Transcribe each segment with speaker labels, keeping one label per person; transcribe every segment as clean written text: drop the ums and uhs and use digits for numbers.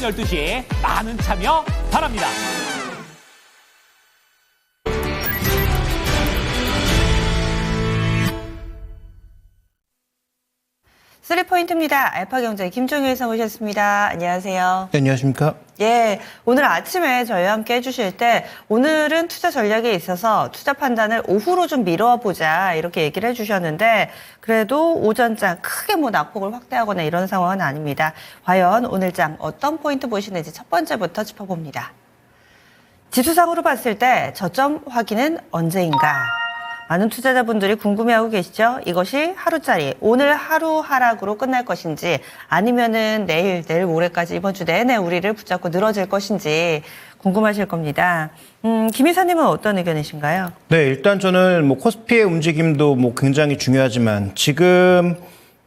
Speaker 1: 12시에 많은 참여 바랍니다.
Speaker 2: 쓰리포인트입니다. 알파경제 김종효 회사 모셨습니다. 안녕하세요.
Speaker 3: 네, 안녕하십니까?
Speaker 2: 예, 오늘 아침에 저희와 함께 해주실 때 오늘은 투자 전략에 있어서 투자 판단을 오후로 좀 미뤄보자 이렇게 얘기를 해주셨는데 그래도 오전장 크게 뭐 낙폭을 확대하거나 이런 상황은 아닙니다. 과연 오늘장 어떤 포인트 보시는지 첫 번째부터 짚어봅니다. 지수상으로 봤을 때 저점 확인은 언제인가? 많은 투자자분들이 궁금해하고 계시죠? 이것이 하루짜리, 오늘 하루 하락으로 끝날 것인지 아니면은 내일 모레까지 이번 주 내내 우리를 붙잡고 늘어질 것인지 궁금하실 겁니다. 김 이사님은 어떤 의견이신가요?
Speaker 3: 네, 일단 저는 뭐 코스피의 움직임도 뭐 굉장히 중요하지만 지금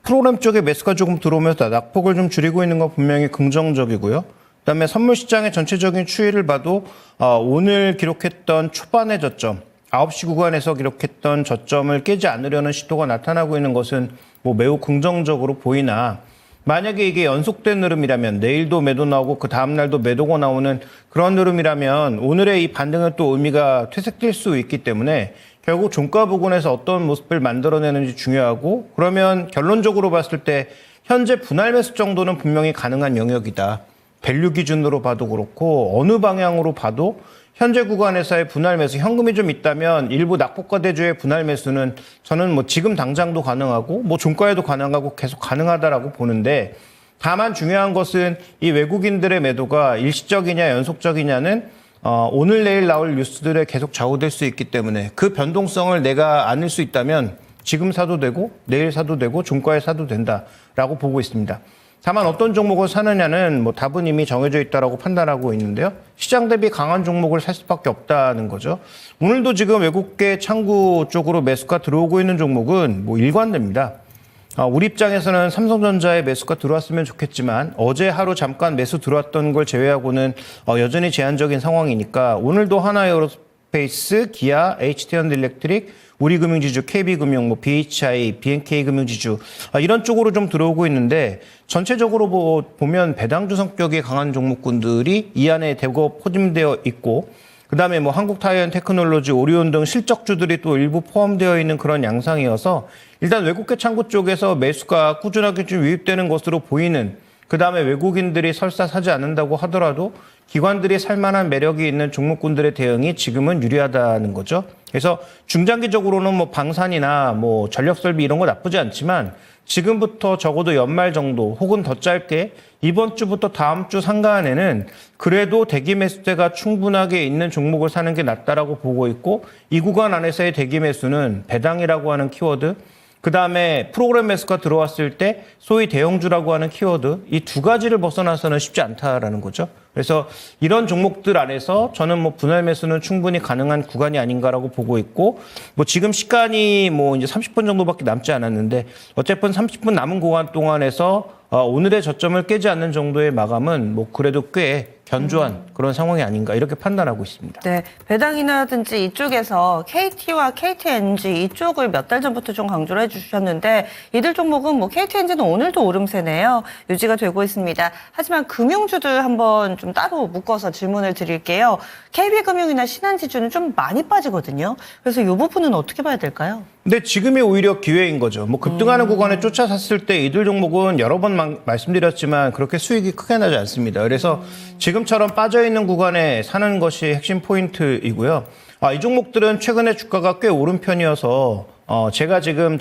Speaker 3: 프로그램 쪽에 매수가 조금 들어오면서 낙폭을 좀 줄이고 있는 건 분명히 긍정적이고요. 그다음에 선물 시장의 전체적인 추이를 봐도 오늘 기록했던 초반의 저점 9시 구간에서 기록했던 저점을 깨지 않으려는 시도가 나타나고 있는 것은 뭐 매우 긍정적으로 보이나 만약에 이게 연속된 흐름이라면 내일도 매도 나오고 그 다음날도 매도가 나오는 그런 흐름이라면 오늘의 이 반등은 또 의미가 퇴색될 수 있기 때문에 결국 종가 부근에서 어떤 모습을 만들어내는지 중요하고 그러면 결론적으로 봤을 때 현재 분할 매수 정도는 분명히 가능한 영역이다. 밸류 기준으로 봐도 그렇고 어느 방향으로 봐도 현재 구간에서의 분할 매수, 현금이 좀 있다면 일부 낙폭과 대주의 분할 매수는 저는 뭐 지금 당장도 가능하고 뭐 종가에도 가능하고 계속 가능하다라고 보는데 다만 중요한 것은 이 외국인들의 매도가 일시적이냐 연속적이냐는 오늘 내일 나올 뉴스들에 계속 좌우될 수 있기 때문에 그 변동성을 내가 안을 수 있다면 지금 사도 되고 내일 사도 되고 종가에 사도 된다라고 보고 있습니다. 다만 어떤 종목을 사느냐는 뭐 답은 이미 정해져 있다라고 판단하고 있는데요. 시장 대비 강한 종목을 살 수밖에 없다는 거죠. 오늘도 지금 외국계 창구 쪽으로 매수가 들어오고 있는 종목은 뭐 일관됩니다. 우리 입장에서는 삼성전자에 매수가 들어왔으면 좋겠지만 어제 하루 잠깐 매수 들어왔던 걸 제외하고는 여전히 제한적인 상황이니까 오늘도 하나에어로스페이스, 기아, HT&일렉트릭, 우리금융지주, KB금융, 뭐 BHI, BNK금융지주 이런 쪽으로 좀 들어오고 있는데 전체적으로 보면 배당주 성격이 강한 종목군들이 이 안에 대거 포함되어 있고 그다음에 뭐 한국타이어앤테크놀로지, 오리온 등 실적주들이 또 일부 포함되어 있는 그런 양상이어서 일단 외국계 창구 쪽에서 매수가 꾸준하게 좀 유입되는 것으로 보이는 그다음에 외국인들이 설사 사지 않는다고 하더라도 기관들이 살만한 매력이 있는 종목군들의 대응이 지금은 유리하다는 거죠. 그래서 중장기적으로는 뭐 방산이나 뭐 전력 설비 이런 거 나쁘지 않지만 지금부터 적어도 연말 정도 혹은 더 짧게 이번 주부터 다음 주 상간에는 그래도 대기 매수대가 충분하게 있는 종목을 사는 게 낫다라고 보고 있고 이 구간 안에서의 대기 매수는 배당이라고 하는 키워드 그다음에 프로그램 매수가 들어왔을 때 소위 대형주라고 하는 키워드 이 두 가지를 벗어나서는 쉽지 않다라는 거죠. 그래서 이런 종목들 안에서 저는 뭐 분할 매수는 충분히 가능한 구간이 아닌가라고 보고 있고 뭐 지금 시간이 뭐 이제 30분 정도밖에 남지 않았는데 어쨌든 30분 남은 구간 동안에서 오늘의 저점을 깨지 않는 정도의 마감은 뭐 그래도 꽤 견조한 그런 상황이 아닌가 이렇게 판단하고 있습니다.
Speaker 2: 네, 배당이라든지 이쪽에서 KT와 KTNG 이쪽을 몇 달 전부터 좀 강조를 해주셨는데 이들 종목은 뭐 KTNG는 오늘도 오름세네요. 유지가 되고 있습니다. 하지만 금융주들 한번 좀 따로 묶어서 질문을 드릴게요. KB금융이나 신한지주는 좀 많이 빠지거든요. 그래서 이 부분은 어떻게 봐야 될까요?
Speaker 3: 근데 지금이 오히려 기회인 거죠. 뭐 급등하는 구간에 쫓아 샀을 때 이들 종목은 여러 번 말씀드렸지만 그렇게 수익이 크게 나지 않습니다. 그래서 지금처럼 빠져있는 구간에 사는 것이 핵심 포인트이고요. 이 종목들은 최근에 주가가 꽤 오른 편이어서 제가 지금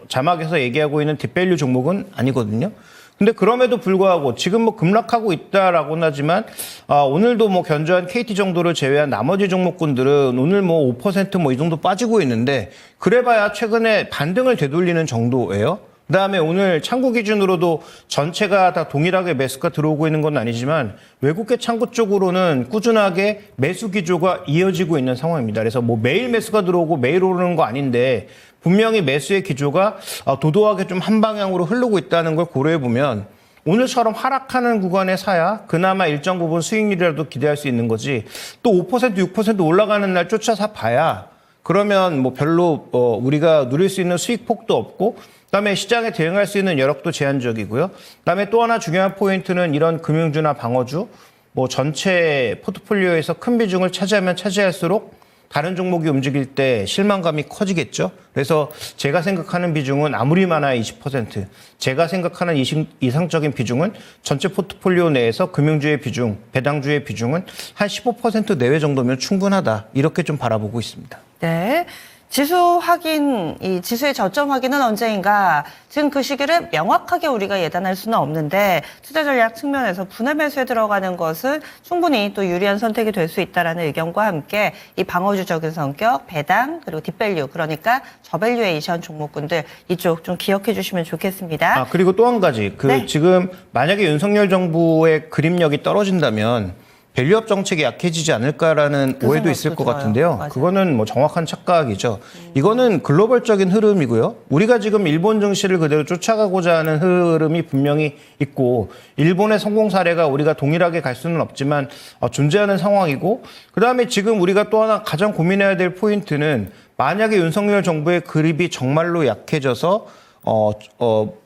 Speaker 3: 자막에서 얘기하고 있는 딥밸류 종목은 아니거든요. 근데 그럼에도 불구하고 지금 뭐 급락하고 있다라고는 하지만 오늘도 뭐 견조한 KT 정도를 제외한 나머지 종목군들은 오늘 뭐 5% 뭐 이 정도 빠지고 있는데 그래봐야 최근에 반등을 되돌리는 정도예요. 그다음에 오늘 창구 기준으로도 전체가 다 동일하게 매수가 들어오고 있는 건 아니지만 외국계 창구 쪽으로는 꾸준하게 매수 기조가 이어지고 있는 상황입니다. 그래서 뭐 매일 매수가 들어오고 매일 오르는 거 아닌데 분명히 매수의 기조가 도도하게 좀 한 방향으로 흐르고 있다는 걸 고려해 보면 오늘처럼 하락하는 구간에 사야 그나마 일정 부분 수익률이라도 기대할 수 있는 거지 또 5% 6% 올라가는 날 쫓아서 봐야 그러면 뭐 별로 우리가 누릴 수 있는 수익 폭도 없고 그다음에 시장에 대응할 수 있는 여력도 제한적이고요. 그다음에 또 하나 중요한 포인트는 이런 금융주나 방어주, 뭐 전체 포트폴리오에서 큰 비중을 차지하면 차지할수록 다른 종목이 움직일 때 실망감이 커지겠죠. 그래서 제가 생각하는 비중은 아무리 많아야 20%, 제가 생각하는 이상적인 비중은 전체 포트폴리오 내에서 금융주의 비중, 배당주의 비중은 한 15% 내외 정도면 충분하다. 이렇게 좀 바라보고 있습니다.
Speaker 2: 네. 지수 확인, 이 지수의 저점 확인은 언제인가? 지금 그 시기를 명확하게 우리가 예단할 수는 없는데 투자 전략 측면에서 분할 매수에 들어가는 것은 충분히 또 유리한 선택이 될 수 있다라는 의견과 함께 이 방어주적인 성격, 배당, 그리고 딥밸류, 그러니까 저밸류에이션 종목군들 이쪽 좀 기억해 주시면 좋겠습니다.
Speaker 3: 그리고 또 한 가지.
Speaker 2: 네.
Speaker 3: 지금 만약에 윤석열 정부의 그림력이 떨어진다면 밸류업 정책이 약해지지 않을까라는
Speaker 2: 그
Speaker 3: 오해도 있을 것
Speaker 2: 들어요.
Speaker 3: 같은데요.
Speaker 2: 맞아요.
Speaker 3: 그거는 뭐 정확한 착각이죠. 이거는 글로벌적인 흐름이고요. 우리가 지금 일본 증시를 그대로 쫓아가고자 하는 흐름이 분명히 있고 일본의 성공 사례가 우리가 동일하게 갈 수는 없지만 존재하는 상황이고 그다음에 지금 우리가 또 하나 가장 고민해야 될 포인트는 만약에 윤석열 정부의 그립이 정말로 약해져서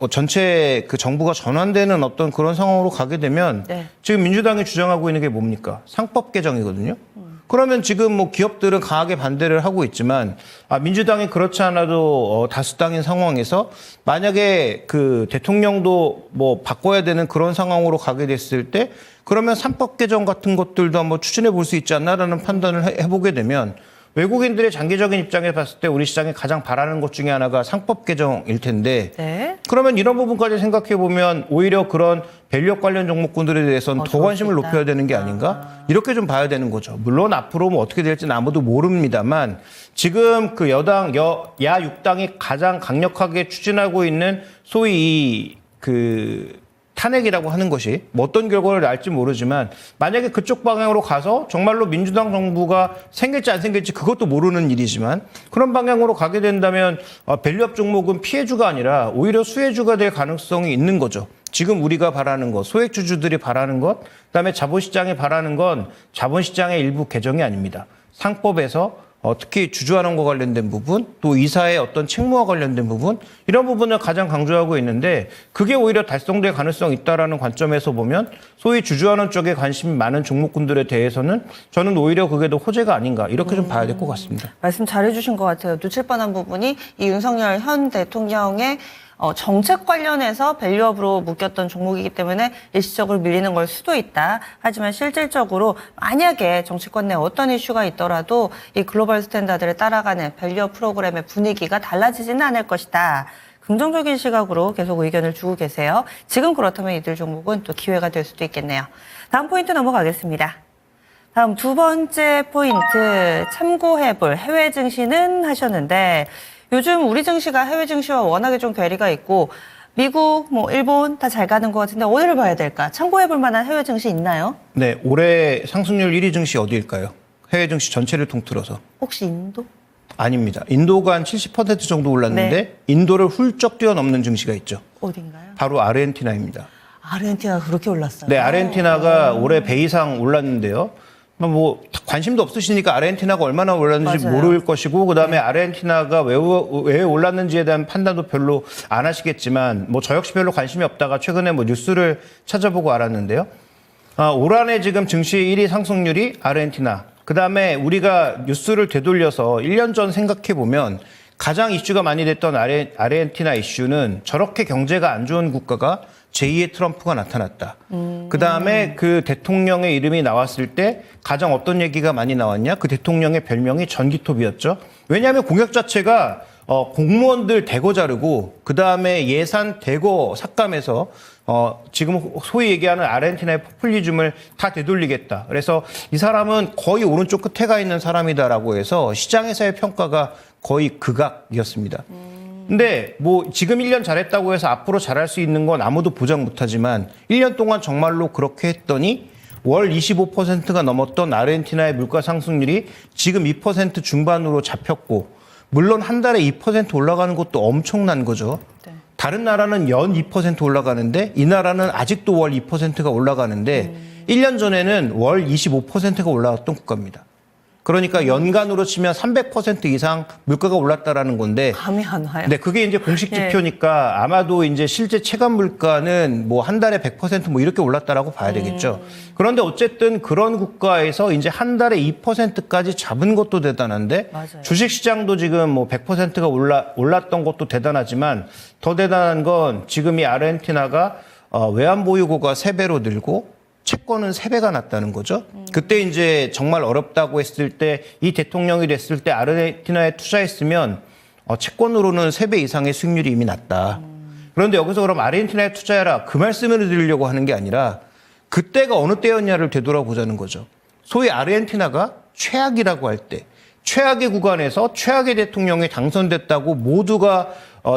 Speaker 3: 전체 그 정부가 전환되는 어떤 그런 상황으로 가게 되면
Speaker 2: 네.
Speaker 3: 지금 민주당이 주장하고 있는 게 뭡니까? 상법 개정이거든요. 그러면 지금 뭐 기업들은 강하게 반대를 하고 있지만 민주당이 그렇지 않아도 다수당인 상황에서 만약에 그 대통령도 뭐 바꿔야 되는 그런 상황으로 가게 됐을 때 그러면 상법 개정 같은 것들도 한번 추진해 볼 수 있지 않나라는 판단을 해보게 되면 외국인들의 장기적인 입장에 봤을 때 우리 시장이 가장 바라는 것 중에 하나가 상법 개정일 텐데
Speaker 2: 네.
Speaker 3: 그러면 이런 부분까지 생각해 보면 오히려 그런 밸류업 관련 종목군들에 대해서는 더 관심을 높여야 되는 게 아닌가 이렇게 좀 봐야 되는 거죠. 물론 앞으로 뭐 어떻게 될지는 아무도 모릅니다만 지금 그 여당 야 6당이 가장 강력하게 추진하고 있는 소위 그 탄핵이라고 하는 것이 뭐 어떤 결과를 날지 모르지만 만약에 그쪽 방향으로 가서 정말로 민주당 정부가 생길지 안 생길지 그것도 모르는 일이지만 그런 방향으로 가게 된다면 밸류업 종목은 피해주가 아니라 오히려 수혜주가 될 가능성이 있는 거죠. 지금 우리가 바라는 것, 소액주주들이 바라는 것, 그다음에 자본시장이 바라는 건 자본시장의 일부 개정이 아닙니다. 상법에서 특히 주주환원과 관련된 부분, 또 이사의 어떤 책무와 관련된 부분, 이런 부분을 가장 강조하고 있는데 그게 오히려 달성될 가능성이 있다라는 관점에서 보면 소위 주주환원 쪽에 관심이 많은 종목군들에 대해서는 저는 오히려 그게 더 호재가 아닌가 이렇게 좀 봐야 될 것 같습니다.
Speaker 2: 말씀 잘해주신 것 같아요. 놓칠 뻔한 부분이 이 윤석열 현 대통령의 정책 관련해서 밸류업으로 묶였던 종목이기 때문에 일시적으로 밀리는 걸 수도 있다. 하지만 실질적으로 만약에 정치권 내 어떤 이슈가 있더라도 이 글로벌 스탠다드를 따라가는 밸류업 프로그램의 분위기가 달라지지는 않을 것이다. 긍정적인 시각으로 계속 의견을 주고 계세요. 지금 그렇다면 이들 종목은 또 기회가 될 수도 있겠네요. 다음 포인트 넘어가겠습니다. 다음 두 번째 포인트 참고해볼 해외 증시는 하셨는데 요즘 우리 증시가 해외 증시와 워낙에 좀 괴리가 있고 미국, 뭐 일본 다 잘 가는 것 같은데 어디를 봐야 될까? 참고해볼 만한 해외 증시 있나요?
Speaker 3: 네, 올해 상승률 1위 증시 어디일까요? 해외 증시 전체를 통틀어서.
Speaker 2: 혹시 인도?
Speaker 3: 아닙니다. 인도가 한 70% 정도 올랐는데
Speaker 2: 네.
Speaker 3: 인도를 훌쩍 뛰어넘는 증시가 있죠.
Speaker 2: 어딘가요?
Speaker 3: 바로 아르헨티나입니다.
Speaker 2: 아르헨티나가 그렇게 올랐어요?
Speaker 3: 네, 아르헨티나가 올해 배 이상 올랐는데요. 뭐 관심도 없으시니까 아르헨티나가 얼마나 올랐는지
Speaker 2: 맞아요.
Speaker 3: 모를 것이고 그다음에 아르헨티나가 왜 올랐는지에 대한 판단도 별로 안 하시겠지만 뭐 저 역시 별로 관심이 없다가 최근에 뭐 뉴스를 찾아보고 알았는데요. 올 한해 지금 증시 1위 상승률이 아르헨티나. 그다음에 우리가 뉴스를 되돌려서 1년 전 생각해 보면 가장 이슈가 많이 됐던 아르헨티나 이슈는 저렇게 경제가 안 좋은 국가가 제2의 트럼프가 나타났다. 그다음에 그 대통령의 이름이 나왔을 때 가장 어떤 얘기가 많이 나왔냐? 그 대통령의 별명이 전기톱이었죠. 왜냐하면 공약 자체가 공무원들 대거 자르고 그다음에 예산 대거 삭감해서 지금 소위 얘기하는 아르헨티나의 포퓰리즘을 다 되돌리겠다. 그래서 이 사람은 거의 오른쪽 끝에 가 있는 사람이다라고 해서 시장에서의 평가가 거의 극악이었습니다. 근데 뭐 지금 1년 잘했다고 해서 앞으로 잘할 수 있는 건 아무도 보장 못하지만 1년 동안 정말로 그렇게 했더니 월 25%가 넘었던 아르헨티나의 물가 상승률이 지금 2% 중반으로 잡혔고 물론 한 달에 2% 올라가는 것도 엄청난 거죠.
Speaker 2: 네.
Speaker 3: 다른 나라는 연 2% 올라가는데 이 나라는 아직도 월 2%가 올라가는데 1년 전에는 월 25%가 올라갔던 국가입니다. 그러니까 연간으로 치면 300% 이상 물가가 올랐다라는 건데
Speaker 2: 감이 안 와요.
Speaker 3: 네, 그게 이제 공식
Speaker 2: 예.
Speaker 3: 지표니까 아마도 이제 실제 체감 물가는 뭐 한 달에 100%뭐 이렇게 올랐다라고 봐야 되겠죠. 그런데 어쨌든 그런 국가에서 이제 한 달에 2%까지 잡은 것도 대단한데
Speaker 2: 맞아요.
Speaker 3: 주식 시장도 지금 뭐 100%가 올랐던 것도 대단하지만 더 대단한 건 지금 이 아르헨티나가 외환 보유고가 3배로 늘고 채권은 3배가 났다는 거죠. 그때 이제 정말 어렵다고 했을 때 이 대통령이 됐을 때 아르헨티나에 투자했으면 채권으로는 3배 이상의 수익률이 이미 났다. 그런데 여기서 그럼 아르헨티나에 투자해라 그 말씀을 드리려고 하는 게 아니라 그때가 어느 때였냐를 되돌아보자는 거죠. 소위 아르헨티나가 최악이라고 할 때 최악의 구간에서 최악의 대통령이 당선됐다고 모두가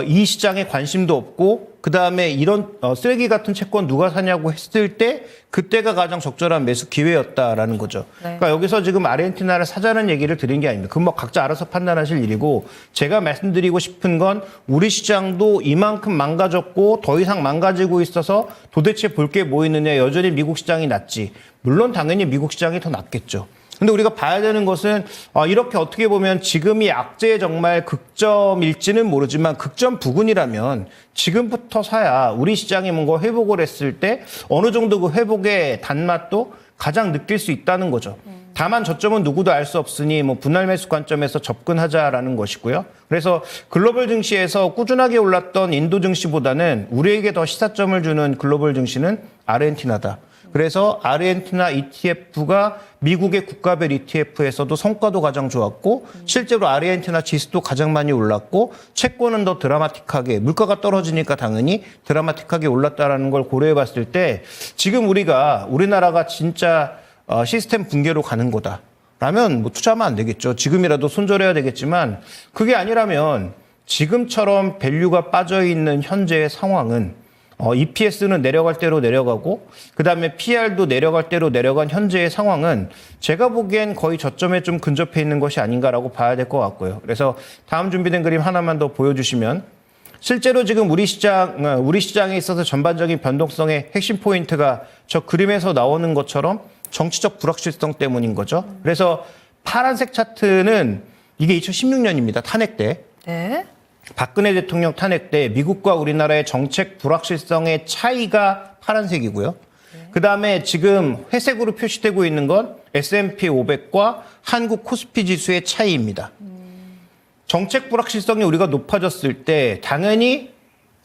Speaker 3: 이 시장에 관심도 없고 그다음에 이런 쓰레기 같은 채권 누가 사냐고 했을 때 그때가 가장 적절한 매수 기회였다라는 거죠.
Speaker 2: 네.
Speaker 3: 그러니까 여기서 지금 아르헨티나를 사자는 얘기를 드린 게 아닙니다. 그건 뭐 각자 알아서 판단하실 일이고 제가 말씀드리고 싶은 건 우리 시장도 이만큼 망가졌고 더 이상 망가지고 있어서 도대체 볼 게 뭐 있느냐 여전히 미국 시장이 낫지. 물론 당연히 미국 시장이 더 낫겠죠. 근데 우리가 봐야 되는 것은 이렇게 어떻게 보면 지금이 악재의 정말 극점일지는 모르지만 극점 부근이라면 지금부터 사야 우리 시장이 뭔가 회복을 했을 때 어느 정도 그 회복의 단맛도 가장 느낄 수 있다는 거죠. 다만 저점은 누구도 알 수 없으니 뭐 분할 매수 관점에서 접근하자라는 것이고요. 그래서 글로벌 증시에서 꾸준하게 올랐던 인도 증시보다는 우리에게 더 시사점을 주는 글로벌 증시는 아르헨티나다. 그래서 아르헨티나 ETF가 미국의 국가별 ETF에서도 성과도 가장 좋았고 실제로 아르헨티나 지수도 가장 많이 올랐고 채권은 더 드라마틱하게 물가가 떨어지니까 당연히 드라마틱하게 올랐다라는 걸 고려해 봤을 때 지금 우리나라가 진짜 시스템 붕괴로 가는 거다. 라면 뭐 투자하면 안 되겠죠. 지금이라도 손절해야 되겠지만 그게 아니라면 지금처럼 밸류가 빠져 있는 현재의 상황은 EPS는 내려갈 대로 내려가고 그다음에 PR도 내려갈 대로 내려간 현재의 상황은 제가 보기엔 거의 저점에 좀 근접해 있는 것이 아닌가라고 봐야 될 것 같고요. 그래서 다음 준비된 그림 하나만 더 보여주시면 실제로 지금 우리 시장에 있어서 전반적인 변동성의 핵심 포인트가 저 그림에서 나오는 것처럼 정치적 불확실성 때문인 거죠. 그래서 파란색 차트는 이게 2016년입니다. 탄핵 때.
Speaker 2: 네.
Speaker 3: 박근혜 대통령 탄핵 때 미국과 우리나라의 정책 불확실성의 차이가 파란색이고요. 그다음에 지금 회색으로 표시되고 있는 건 S&P 500과 한국 코스피 지수의 차이입니다. 정책 불확실성이 우리가 높아졌을 때 당연히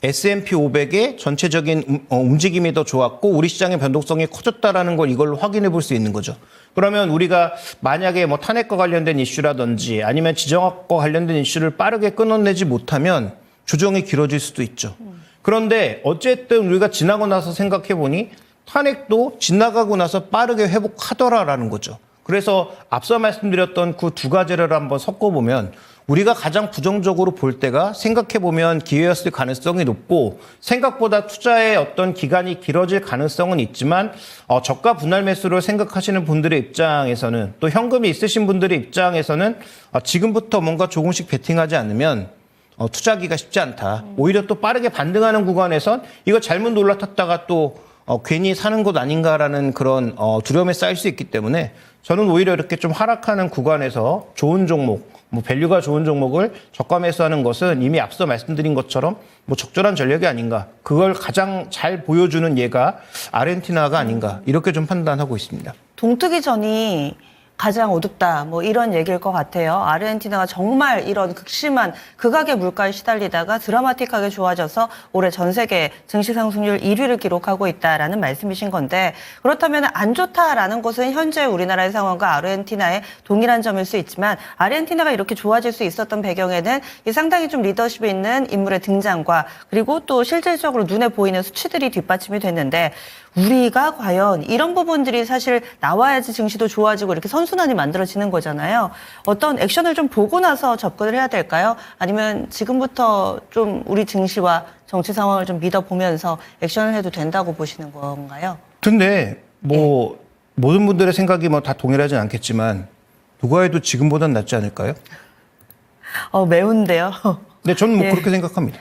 Speaker 3: S&P 500의 전체적인 움직임이 더 좋았고 우리 시장의 변동성이 커졌다라는 걸 이걸로 확인해 볼 수 있는 거죠. 그러면 우리가 만약에 뭐 탄핵과 관련된 이슈라든지 아니면 지정학과 관련된 이슈를 빠르게 끊어내지 못하면 조정이 길어질 수도 있죠. 그런데 어쨌든 우리가 지나고 나서 생각해 보니 탄핵도 지나가고 나서 빠르게 회복하더라라는 거죠. 그래서 앞서 말씀드렸던 그 두 가지를 한번 섞어보면 우리가 가장 부정적으로 볼 때가 생각해보면 기회였을 가능성이 높고 생각보다 투자의 어떤 기간이 길어질 가능성은 있지만 저가 분할 매수를 생각하시는 분들의 입장에서는 또 현금이 있으신 분들의 입장에서는 지금부터 뭔가 조금씩 베팅하지 않으면 투자하기가 쉽지 않다. 오히려 또 빠르게 반등하는 구간에선 이거 잘못 올라탔다가 또 괜히 사는 것 아닌가라는 그런 두려움에 쌓일 수 있기 때문에 저는 오히려 이렇게 좀 하락하는 구간에서 좋은 종목, 뭐 밸류가 좋은 종목을 저가 매수하는 것은 이미 앞서 말씀드린 것처럼 뭐 적절한 전략이 아닌가. 그걸 가장 잘 보여주는 예가 아르헨티나가 아닌가. 이렇게 좀 판단하고 있습니다.
Speaker 2: 동트기 전이 가장 어둡다 뭐 이런 얘기일 것 같아요. 아르헨티나가 정말 이런 극심한 극악의 물가에 시달리다가 드라마틱하게 좋아져서 올해 전 세계 증시 상승률 1위를 기록하고 있다라는 말씀이신 건데 그렇다면 안 좋다라는 것은 현재 우리나라의 상황과 아르헨티나의 동일한 점일 수 있지만 아르헨티나가 이렇게 좋아질 수 있었던 배경에는 이 상당히 좀 리더십이 있는 인물의 등장과 그리고 또 실질적으로 눈에 보이는 수치들이 뒷받침이 됐는데 우리가 과연 이런 부분들이 사실 나와야지 증시도 좋아지고 이렇게 선순환이 만들어지는 거잖아요. 어떤 액션을 좀 보고 나서 접근을 해야 될까요? 아니면 지금부터 좀 우리 증시와 정치 상황을 좀 믿어보면서 액션을 해도 된다고 보시는 건가요?
Speaker 3: 근데 뭐 모든 분들의 생각이 뭐 다 동일하진 않겠지만 누가 해도 지금보단 낫지 않을까요?
Speaker 2: 매운데요.
Speaker 3: 네, 저는 뭐
Speaker 2: 예.
Speaker 3: 그렇게 생각합니다.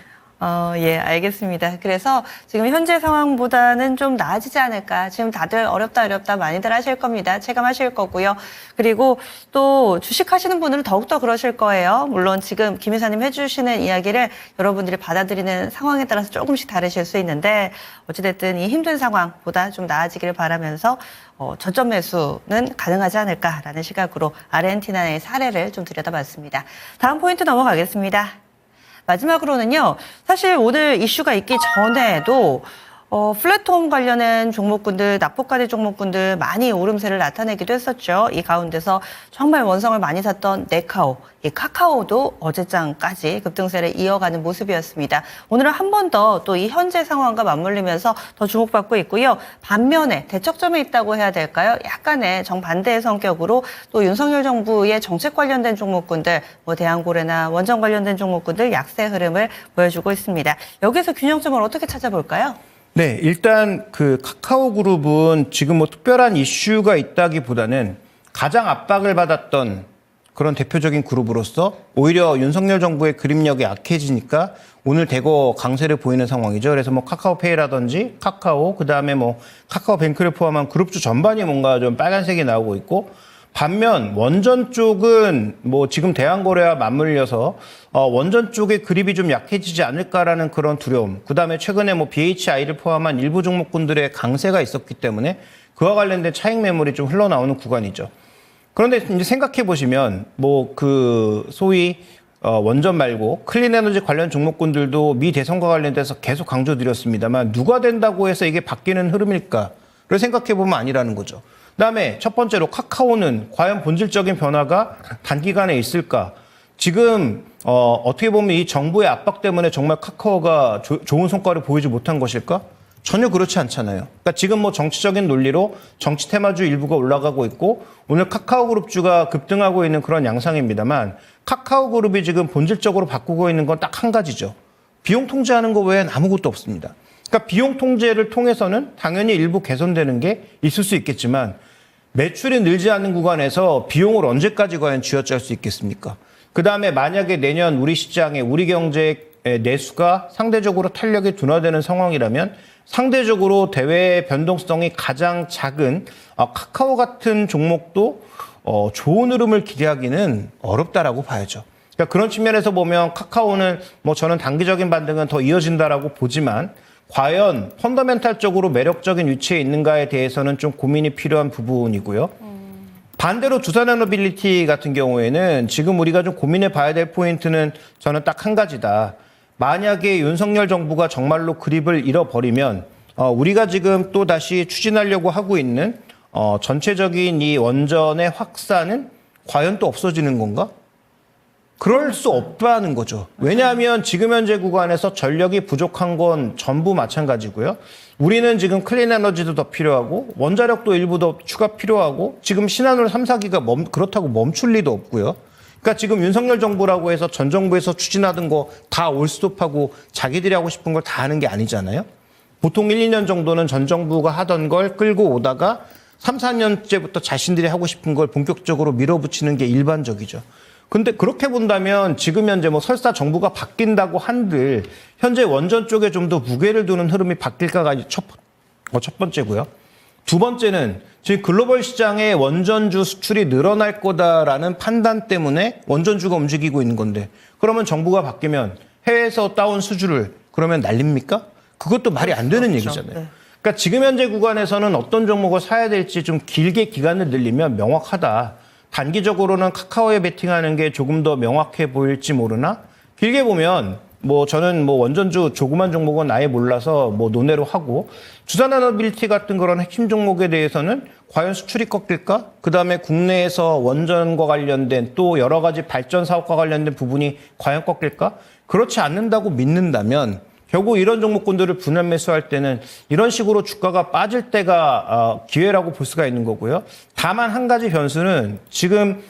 Speaker 2: 예, 알겠습니다. 그래서 지금 현재 상황보다는 좀 나아지지 않을까. 지금 다들 어렵다 많이들 하실 겁니다. 체감하실 거고요. 그리고 또 주식하시는 분들은 더욱더 그러실 거예요. 물론 지금 김 이사님 해주시는 이야기를 여러분들이 받아들이는 상황에 따라서 조금씩 다르실 수 있는데 어찌됐든 이 힘든 상황보다 좀 나아지기를 바라면서 저점 매수는 가능하지 않을까라는 시각으로 아르헨티나의 사례를 좀 들여다봤습니다. 다음 포인트 넘어가겠습니다. 마지막으로는요, 사실 오늘 이슈가 있기 전에도 플랫폼 관련된 종목군들, 낙폭과대 종목군들 많이 오름세를 나타내기도 했었죠. 이 가운데서 정말 원성을 많이 샀던 네카오, 이 카카오도 어제장까지 급등세를 이어가는 모습이었습니다. 오늘은 한 번 더 또 이 현재 상황과 맞물리면서 더 주목받고 있고요. 반면에 대척점에 있다고 해야 될까요? 약간의 정반대의 성격으로 또 윤석열 정부의 정책 관련된 종목군들, 뭐 대한고래나 원전 관련된 종목군들 약세 흐름을 보여주고 있습니다. 여기서 균형점을 어떻게 찾아볼까요?
Speaker 3: 네, 일단 그 카카오 그룹은 지금 뭐 특별한 이슈가 있다기보다는 가장 압박을 받았던 그런 대표적인 그룹으로서 오히려 윤석열 정부의 그립력이 약해지니까 오늘 대거 강세를 보이는 상황이죠. 그래서 뭐 카카오페이라든지 카카오, 그다음에 뭐 카카오뱅크를 포함한 그룹주 전반이 뭔가 좀 빨간색이 나오고 있고, 반면 원전 쪽은 뭐 지금 대한고래와 맞물려서 원전 쪽의 그립이 좀 약해지지 않을까라는 그런 두려움. 그다음에 최근에 뭐 BHI를 포함한 일부 종목군들의 강세가 있었기 때문에 그와 관련된 차익 매물이 좀 흘러나오는 구간이죠. 그런데 이제 생각해 보시면 뭐 그 소위 원전 말고 클린에너지 관련 종목군들도 미 대선과 관련돼서 계속 강조드렸습니다만 누가 된다고 해서 이게 바뀌는 흐름일까를 생각해 보면 아니라는 거죠. 그다음에 첫 번째로 카카오는 과연 본질적인 변화가 단기간에 있을까? 지금 어떻게 보면 이 정부의 압박 때문에 정말 카카오가 좋은 성과를 보이지 못한 것일까? 전혀 그렇지 않잖아요. 그러니까 지금 뭐 정치적인 논리로 정치 테마주 일부가 올라가고 있고 오늘 카카오그룹주가 급등하고 있는 그런 양상입니다만 카카오그룹이 지금 본질적으로 바꾸고 있는 건 딱 한 가지죠. 비용 통제하는 거 외엔 아무것도 없습니다. 그러니까 비용 통제를 통해서는 당연히 일부 개선되는 게 있을 수 있겠지만 매출이 늘지 않는 구간에서 비용을 언제까지 과연 쥐어짤 수 있겠습니까? 그다음에 만약에 내년 우리 시장에 우리 경제의 내수가 상대적으로 탄력이 둔화되는 상황이라면 상대적으로 대외 변동성이 가장 작은 카카오 같은 종목도 좋은 흐름을 기대하기는 어렵다라고 봐야죠. 그러니까 그런 측면에서 보면 카카오는 뭐 저는 단기적인 반등은 더 이어진다라고 보지만 과연 펀더멘탈적으로 매력적인 위치에 있는가에 대해서는 좀 고민이 필요한 부분이고요. 반대로 두산에너빌리티 같은 경우에는 지금 우리가 좀 고민해 봐야 될 포인트는 저는 딱 한 가지다. 만약에 윤석열 정부가 정말로 그립을 잃어버리면 우리가 지금 또 다시 추진하려고 하고 있는 전체적인 이 원전의 확산은 과연 또 없어지는 건가? 그럴 수 없다는 거죠. 왜냐하면 지금 현재 구간에서 전력이 부족한 건 전부 마찬가지고요. 우리는 지금 클린에너지도 더 필요하고 원자력도 일부 더 추가 필요하고 지금 신한울 3, 4기가 그렇다고 멈출 리도 없고요. 그러니까 지금 윤석열 정부라고 해서 전 정부에서 추진하던 거 다 올스톱하고 자기들이 하고 싶은 걸 다 하는 게 아니잖아요. 보통 1, 2년 정도는 전 정부가 하던 걸 끌고 오다가 3, 4년째부터 자신들이 하고 싶은 걸 본격적으로 밀어붙이는 게 일반적이죠. 근데 그렇게 본다면 지금 현재 뭐 설사 정부가 바뀐다고 한들 현재 원전 쪽에 좀 더 무게를 두는 흐름이 바뀔까가 첫 번째고요. 두 번째는 지금 글로벌 시장에 원전주 수출이 늘어날 거다라는 판단 때문에 원전주가 움직이고 있는 건데 그러면 정부가 바뀌면 해외에서 따온 수주를 그러면 날립니까? 그것도 말이 안 되는
Speaker 2: 그렇죠.
Speaker 3: 얘기잖아요.
Speaker 2: 네.
Speaker 3: 그러니까 지금 현재 구간에서는 어떤 종목을 사야 될지 좀 길게 기간을 늘리면 명확하다. 단기적으로는 카카오에 베팅하는 게 조금 더 명확해 보일지 모르나 길게 보면 뭐 저는 뭐 원전주 조그만 종목은 아예 몰라서 뭐 논외로 하고 두산에너빌리티 같은 그런 핵심 종목에 대해서는 과연 수출이 꺾일까? 그다음에 국내에서 원전과 관련된 또 여러 가지 발전 사업과 관련된 부분이 과연 꺾일까? 그렇지 않는다고 믿는다면 결국 이런 종목군들을 분할 매수할 때는 이런 식으로 주가가 빠질 때가 기회라고 볼 수가 있는 거고요. 다만 한 가지 변수는 지금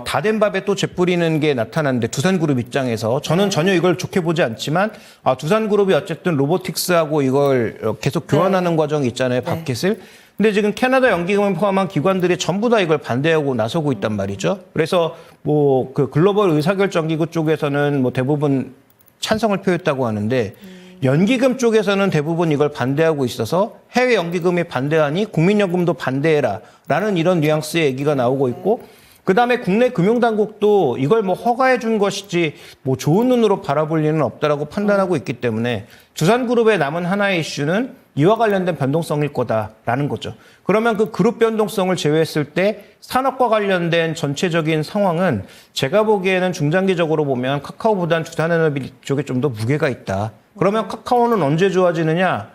Speaker 3: 다 된 밥에 또 재 뿌리는 게 나타났는데 두산그룹 입장에서 저는 전혀 이걸 좋게 보지 않지만 두산그룹이 어쨌든 로보틱스하고 이걸 계속 교환하는 과정이 있잖아요. 밥켓을. 근데 지금 캐나다 연기금을 포함한 기관들이 전부 다 이걸 반대하고 나서고 있단 말이죠. 그래서 뭐 그 글로벌 의사결정기구 쪽에서는 뭐 대부분 찬성을 표했다고 하는데 연기금 쪽에서는 대부분 이걸 반대하고 있어서 해외 연기금이 반대하니 국민연금도 반대해라라는 이런 뉘앙스의 얘기가 나오고 있고 그다음에 국내 금융당국도 이걸 뭐 허가해 준 것이지 뭐 좋은 눈으로 바라볼 리는 없다라고 판단하고 있기 때문에 두산그룹의 남은 하나의 이슈는 이와 관련된 변동성일 거다라는 거죠. 그러면 그 그룹 변동성을 제외했을 때 산업과 관련된 전체적인 상황은 제가 보기에는 중장기적으로 보면 카카오보다는 두산에너비 쪽에 좀 더 무게가 있다. 그러면 카카오는 언제 좋아지느냐?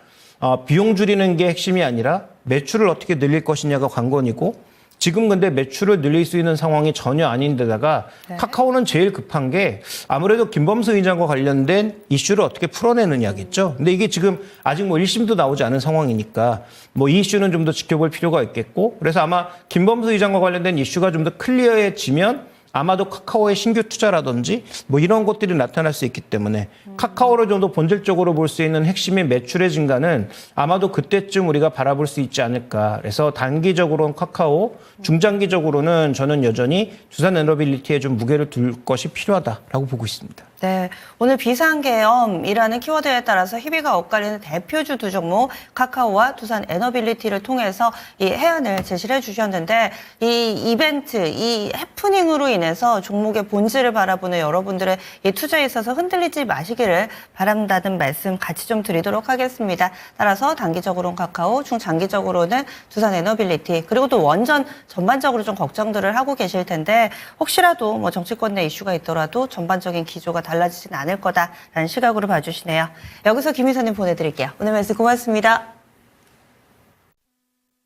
Speaker 3: 비용 줄이는 게 핵심이 아니라 매출을 어떻게 늘릴 것이냐가 관건이고 지금 근데 매출을 늘릴 수 있는 상황이 전혀 아닌데다가
Speaker 2: 네.
Speaker 3: 카카오는 제일 급한 게 아무래도 김범수 의장과 관련된 이슈를 어떻게 풀어내느냐겠죠. 근데 이게 지금 아직 뭐 1심도 나오지 않은 상황이니까 뭐 이 이슈는 좀 더 지켜볼 필요가 있겠고 그래서 아마 김범수 의장과 관련된 이슈가 좀 더 클리어해지면 아마도 카카오의 신규 투자라든지 뭐 이런 것들이 나타날 수 있기 때문에 카카오를 좀 더 본질적으로 볼 수 있는 핵심의 매출의 증가는 아마도 그때쯤 우리가 바라볼 수 있지 않을까. 그래서 단기적으로는 카카오, 중장기적으로는 저는 여전히 두산에너빌리티에 좀 무게를 둘 것이 필요하다라고 보고 있습니다.
Speaker 2: 네, 오늘 비상계엄이라는 키워드에 따라서 희비가 엇갈리는 대표주 두 종목 카카오와 두산에너빌리티를 통해서 이 해안을 제시를 해주셨는데 이 이벤트, 이 해프닝으로 인해서 종목의 본질을 바라보는 여러분들의 이 투자에 있어서 흔들리지 마시기를 바란다는 말씀 같이 좀 드리도록 하겠습니다. 따라서 단기적으로는 카카오, 중장기적으로는 두산에너빌리티 그리고 또 원전 전반적으로 좀 걱정들을 하고 계실 텐데 혹시라도 뭐 정치권 내 이슈가 있더라도 전반적인 기조가 달라지진 않을 거다라는 시각으로 봐주시네요. 여기서 김희선님 보내드릴게요. 오늘 말씀 고맙습니다.